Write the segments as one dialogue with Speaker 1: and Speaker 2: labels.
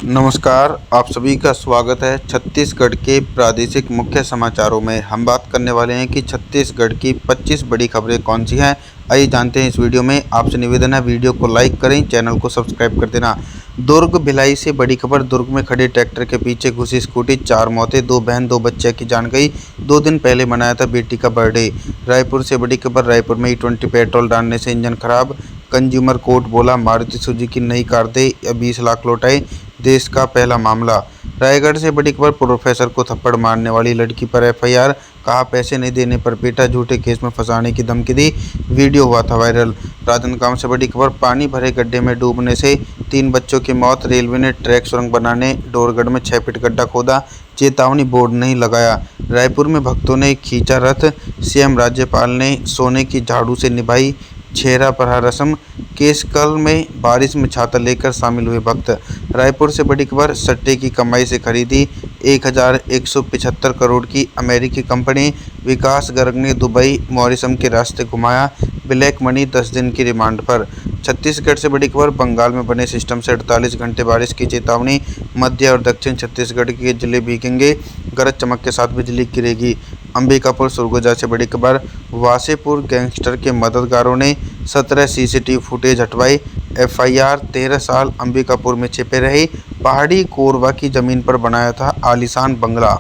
Speaker 1: नमस्कार, आप सभी का स्वागत है छत्तीसगढ़ के प्रादेशिक मुख्य समाचारों में। हम बात करने वाले हैं कि छत्तीसगढ़ की 25 बड़ी खबरें कौन सी हैं। आइए जानते हैं इस वीडियो में। आपसे निवेदन है वीडियो को लाइक करें, चैनल को सब्सक्राइब कर देना। दुर्ग भिलाई से बड़ी खबर। दुर्ग में खड़े ट्रैक्टर के पीछे घुसी स्कूटी, 4 मौतें, 2 बहन 2 बच्चे की जान गई। 2 दिन पहले मनाया था बेटी का बर्थडे। रायपुर से बड़ी खबर। रायपुर में E20 पेट्रोल डालने से इंजन खराब। कंज्यूमर कोर्ट बोला मारुति सुजुकी नई कार दे या 20 लाख लौटाए। देश का पहला मामला। रायगढ़ से बड़ी खबर। प्रोफेसर को थप्पड़ मारने वाली लड़की पर FIR, कहा पैसे नहीं देने पर पीटा, झूठे केस में फंसाने की धमकी दी। वीडियो हुआ था वायरल। राजनांदगांव से बड़ी खबर। पानी भरे गड्ढे में डूबने से 3 बच्चों की मौत। रेलवे ने ट्रैक सुरंग बनाने डोरगढ़ में 6 फीट गड्ढा खोदा, चेतावनी बोर्ड नहीं लगाया। रायपुर में भक्तों ने खींचा रथ। CM राज्यपाल ने सोने की झाड़ू से निभाई छेरा पहरा रस्म। केसकल में बारिश में छाता लेकर शामिल हुए भक्त। रायपुर से बड़ी खबर। सट्टे की कमाई से खरीदी 1175 करोड़ की अमेरिकी कंपनी। विकास गर्ग ने दुबई मॉरिशस के रास्ते घुमाया। ब्लैक मनी 10 दिन की रिमांड पर। छत्तीसगढ़ से बड़ी खबर। बंगाल में बने सिस्टम से 48 घंटे बारिश की चेतावनी। मध्य और दक्षिण छत्तीसगढ़ के जिले भीगेंगे, गरज चमक के साथ बिजली गिरेगी। अंबिकापुर सरगुजा से बड़ी खबर। वासेपुर गैंगस्टर के मददगारों ने 17 CCTV फुटेज हटवाई। FIR, 13 साल अंबिकापुर में छिपे रहे। पहाड़ी कोरबा की जमीन पर बनाया था आलीशान बंगला।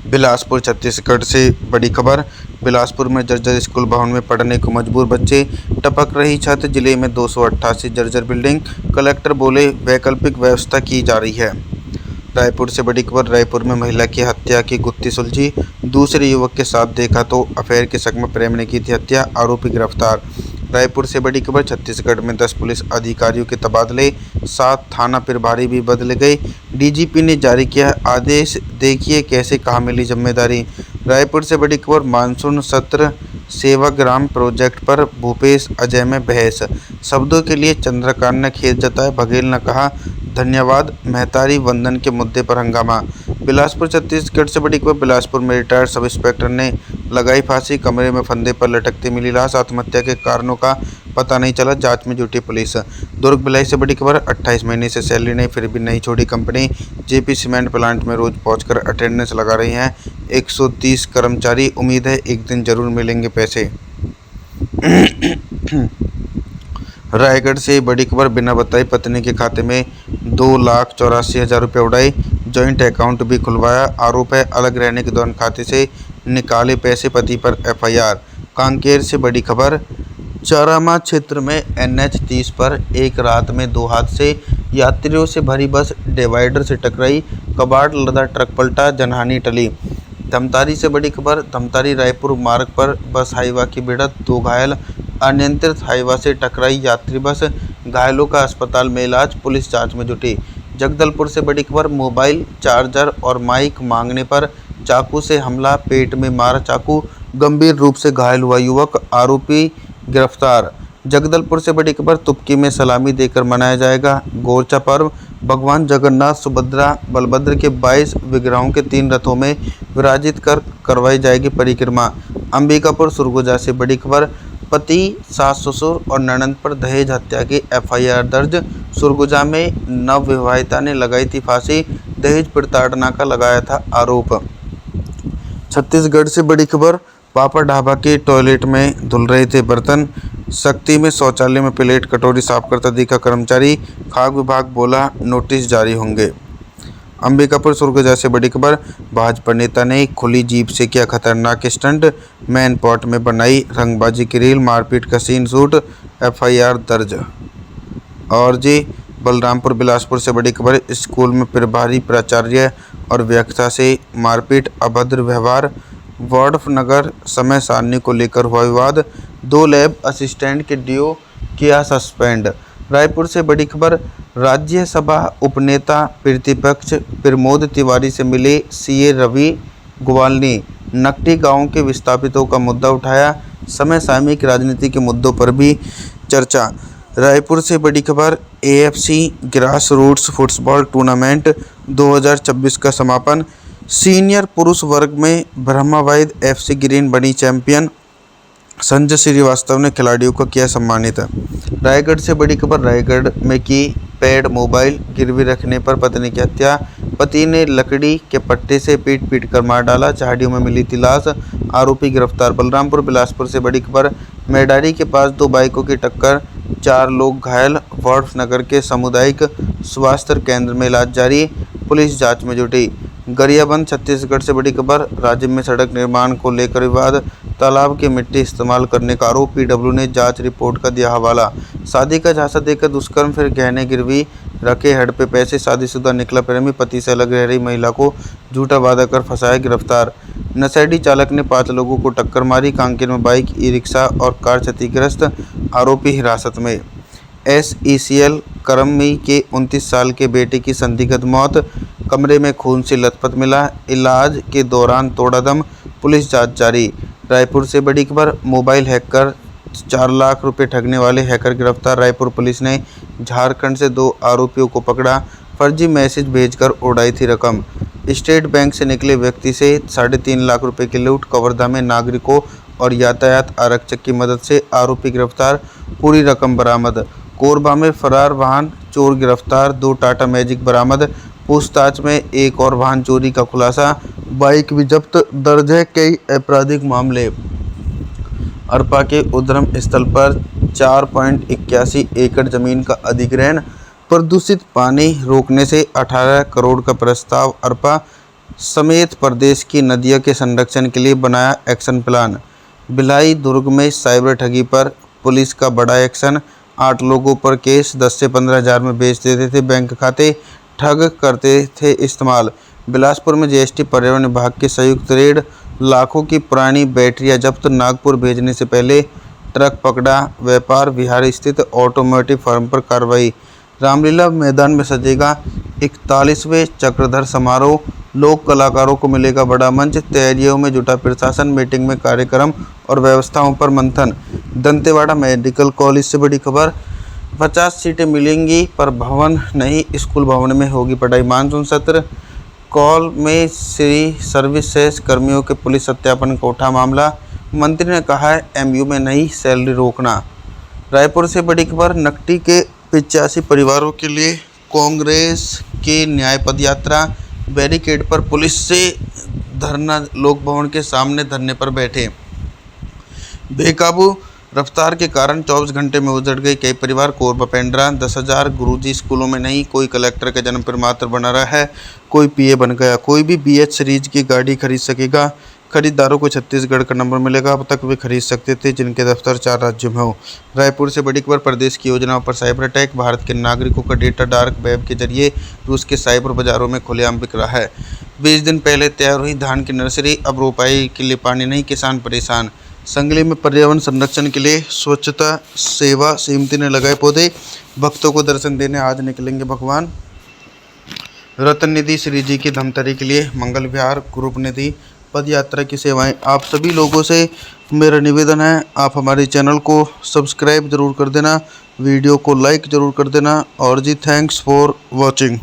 Speaker 1: बिलासपुर छत्तीसगढ़ से बड़ी खबर। बिलासपुर में जर्जर स्कूल भवन में पढ़ने को मजबूर बच्चे, टपक रही छत। जिले में 288 जर्जर बिल्डिंग। कलेक्टर बोले वैकल्पिक व्यवस्था की जा रही है। रायपुर से बड़ी खबर। रायपुर में महिला की हत्या की गुत्थी सुलझी। दूसरे युवक के साथ देखा तो अफेयर के शक में प्रेम ने की थी हत्या, आरोपी गिरफ्तार। रायपुर से बड़ी खबर। छत्तीसगढ़ में 10 पुलिस अधिकारियों के तबादले, 7 थाना प्रभारी भी बदले गए। DGP ने जारी किया आदेश, देखिए कैसे कहाँ मिली जिम्मेदारी। रायपुर से बड़ी खबर। मानसून सत्र सेवाग्राम प्रोजेक्ट पर भूपेश अजय में बहस। शब्दों के लिए चंद्रकांत ने खेद जताया, बघेल ने कहा धन्यवाद। मेहतारी वंदन के मुद्दे पर हंगामा। बिलासपुर छत्तीसगढ़ से बड़ी खबर। बिलासपुर में रिटायर्ड सब इंस्पेक्टर ने लगाई फांसी, कमरे में फंदे पर लटकती मिली लाश। आत्महत्या के कारणों का पता नहीं चला, जांच में जुटी पुलिस। दुर्ग भिलाई से बड़ी खबर। 28 महीने से सैलरी नहीं, फिर भी नहीं छोड़ी कंपनी। JP सीमेंट प्लांट में रोज पहुंचकर अटेंडेंस लगा रही हैं 130 कर्मचारी। उम्मीद है एक दिन जरूर मिलेंगे पैसे। रायगढ़ से बड़ी खबर। बिना बताई पत्नी के खाते में 2,84,000 रुपये उड़ाए, जॉइंट अकाउंट भी खुलवाया। आरोप है अलग रहने के दौरान खाते से निकाले पैसे, पति पर FIR। कांकेर से बड़ी खबर। चारामा क्षेत्र में NH 30 पर एक रात में 2 हादसे। यात्रियों से भरी बस डिवाइडर से टकराई, कबाड़ लदा ट्रक पलटा, जनहानि टली। धमतारी से बड़ी खबर। धमतारी रायपुर मार्ग पर बस हाईवा की भिड़ंत, 2 घायल। अनियंत्रित हाईवा से टकराई यात्री बस, घायलों का अस्पताल में इलाज, पुलिस जांच में जुटी। जगदलपुर से बड़ी खबर। मोबाइल, चार्जर और माइक मांगने पर चाकू से हमला, पेट में मारा चाकू, गंभीर रूप से घायल हुआ युवक, आरोपी गिरफ्तार। जगदलपुर से बड़ी खबर। तुर्की में सलामी देकर मनाया जाएगा गोरचा पर्व। भगवान जगन्नाथ, सुभद्रा, बलभद्र के 22 विग्रहों के 3 रथों में विराजित कर करवाई जाएगी परिक्रमा। अंबिकापुर सरगुजा से बड़ी खबर। पति, सास ससुर और ननंद पर दहेज हत्या की FIR दर्ज। सरगुजा में नवविवाहिता ने लगाई थी फांसी, दहेज प्रताड़ना का लगाया था आरोप। छत्तीसगढ़ से बड़ी खबर। पापा ढाबा के टॉयलेट में धुल रहे थे बर्तन। शक्ति में शौचालय में प्लेट कटोरी साफ करता दिखा कर्मचारी। खाद्य विभाग बोला नोटिस जारी होंगे। अंबिकापुर सरगुजा से बड़ी खबर। भाजपा नेता ने खुली जीप से किया खतरनाक स्टंट, मैन पॉट में बनाई रंगबाजी की रील, मारपीट का सीन शूट, FIR दर्ज। और जी बलरामपुर बिलासपुर से बड़ी खबर। स्कूल में प्रभारी प्राचार्य और व्याख्या से मारपीट, अभद्र व्यवहार। वार्डफ नगर समय सारणी को लेकर हुआ विवाद, 2 लैब असिस्टेंट के DO किया सस्पेंड। रायपुर से बड़ी खबर। राज्यसभा उपनेता प्रतिपक्ष प्रमोद तिवारी से मिले CA रवि गोवालनी। नकटी गांव के विस्थापितों का मुद्दा उठाया। समय सामयिक राजनीति के मुद्दों पर भी चर्चा। रायपुर से बड़ी खबर। AFC grass roots football tournament 2024 का समापन। सीनियर पुरुष वर्ग में ब्रह्मावैद FC ग्रीन बनी चैंपियन। संजय श्रीवास्तव ने खिलाड़ियों को किया सम्मानित। रायगढ़ से बड़ी खबर, रायगढ़ में की पैड मोबाइल गिरवी रखने पर पत्नी की हत्या, पति ने लकड़ी के पट्टे से पीट कर मार डाला, झाड़ियों में मिली थी लाश, आरोपी गिरफ्तार। बलरामपुर बिलासपुर से बड़ी खबर, मेडारी के पास 2 बाइकों की टक्कर, 4 लोग घायल, वर्फ नगर के सामुदायिक स्वास्थ्य केंद्र में इलाज जारी, पुलिस जांच में जुटी। गरियाबंद छत्तीसगढ़ से बड़ी खबर, राज्य में सड़क निर्माण को लेकर विवाद, तालाब की मिट्टी इस्तेमाल करने का आरोप, पीडब्ल्यू ने जांच रिपोर्ट का दिया हवाला। शादी का झांसा देकर दुष्कर्म, फिर गहने गिरवी रखे, हेड पे पैसे, शादीशुदा निकला प्रेमी, पति से अलग रह रही महिला को झूठा वादा कर फंसाया, गिरफ्तार। नशेड़ी चालक ने 5 लोगों को टक्कर मारी, कांकेर में बाइक, ई रिक्शा और कार क्षतिग्रस्त, आरोपी हिरासत में। SECL करमी के 29 साल के बेटे की संदिग्ध मौत, कमरे में खून से लथपथ मिला, इलाज के दौरान तोड़ा दम, पुलिस जांच जारी। रायपुर से बड़ी खबर, मोबाइल हैकर 4 लाख रुपए ठगने वाले हैकर गिरफ्तार, रायपुर पुलिस ने झारखंड से 2 आरोपियों को पकड़ा, फर्जी मैसेज भेजकर उड़ाई थी रकम। स्टेट बैंक से निकले व्यक्ति से 3.5 लाख रुपए की लूट, कवर्धा में नागरिकों और यातायात आरक्षक की मदद से आरोपी गिरफ्तार, पूरी रकम बरामद। कोरबा में फरार वाहन चोर गिरफ्तार, 2 टाटा मैजिक बरामद, पूछताछ में एक और वाहन चोरी का खुलासा, बाइक भी जब्त, दर्ज है कई आपराधिक मामले। अरपा के उद्गम स्थल पर 4.81 एकड़ जमीन का अधिग्रहण, प्रदूषित पानी रोकने से 18 करोड़ का प्रस्ताव, अरपा समेत प्रदेश की नदियों के संरक्षण के लिए बनाया एक्शन प्लान। भिलाई दुर्ग में साइबर ठगी पर पुलिस का बड़ा एक्शन, 8 लोगों पर केस, 10 से 15 हज़ार में बेच देते थे बैंक खाते, ठग करते थे इस्तेमाल। बिलासपुर में GST पर्यावरण विभाग के संयुक्त रेड, लाखों की पुरानी बैटरियां जब्त, नागपुर भेजने से पहले ट्रक पकड़ा, व्यापार विहार स्थित ऑटोमोटिव फर्म पर कार्रवाई। रामलीला मैदान में सजेगा 41वें चक्रधर समारोह, लोक कलाकारों को मिलेगा बड़ा मंच, तैयारियों में जुटा प्रशासन, मीटिंग में कार्यक्रम और व्यवस्थाओं पर मंथन। दंतेवाड़ा मेडिकल कॉलेज से बड़ी खबर, 50 सीटें मिलेंगी पर भवन नहीं, स्कूल भवन में होगी पढ़ाई। मानसून सत्र, कॉल में श्री सर्विसेज कर्मियों के पुलिस सत्यापन का उठा मामला, मंत्री ने कहा है MU में नहीं सैलरी रोकना। रायपुर से बड़ी खबर, नकटी के 85 परिवारों के लिए कांग्रेस के न्याय पदयात्रा, बैरिकेड पर पुलिस से धरना, लोक भवन के सामने धरने पर बैठे। बेकाबू रफ्तार के कारण 24 घंटे में उजड़ गए कई परिवार, कोरबा पेंड्रा, 10,000 गुरुजी स्कूलों में नहीं, कोई कलेक्टर का जन्म प्रमात्र बना रहा है, कोई PA बन गया, कोई भी BH सीरीज की गाड़ी खरीद सकेगा, खरीदारों को छत्तीसगढ़ का नंबर मिलेगा, अब तक वे खरीद सकते थे जिनके दफ्तर 4 राज्यों में हो। रायपुर से बड़ी खबर, प्रदेश की योजनाओं पर साइबर अटैक, भारत के नागरिकों का डेटा डार्क वेब के जरिए रूस के साइबर बाजारों में खुलेआम बिक रहा है। 20 दिन पहले तैयार हुई धान की नर्सरी, अब रोपाई के लिए पानी नहीं, किसान परेशान। संगली में पर्यावरण संरक्षण के लिए स्वच्छता सेवा समिति ने लगाए पौधे, भक्तों को दर्शन देने आज निकलेंगे भगवान। रतन निधि श्री जी की धमतरी के लिए मंगल विहार ग्रुप निधि पद यात्रा की सेवाएं। आप सभी लोगों से मेरा निवेदन है, आप हमारे चैनल को सब्सक्राइब जरूर कर देना, वीडियो को लाइक जरूर कर देना, और जी थैंक्स फॉर वॉचिंग।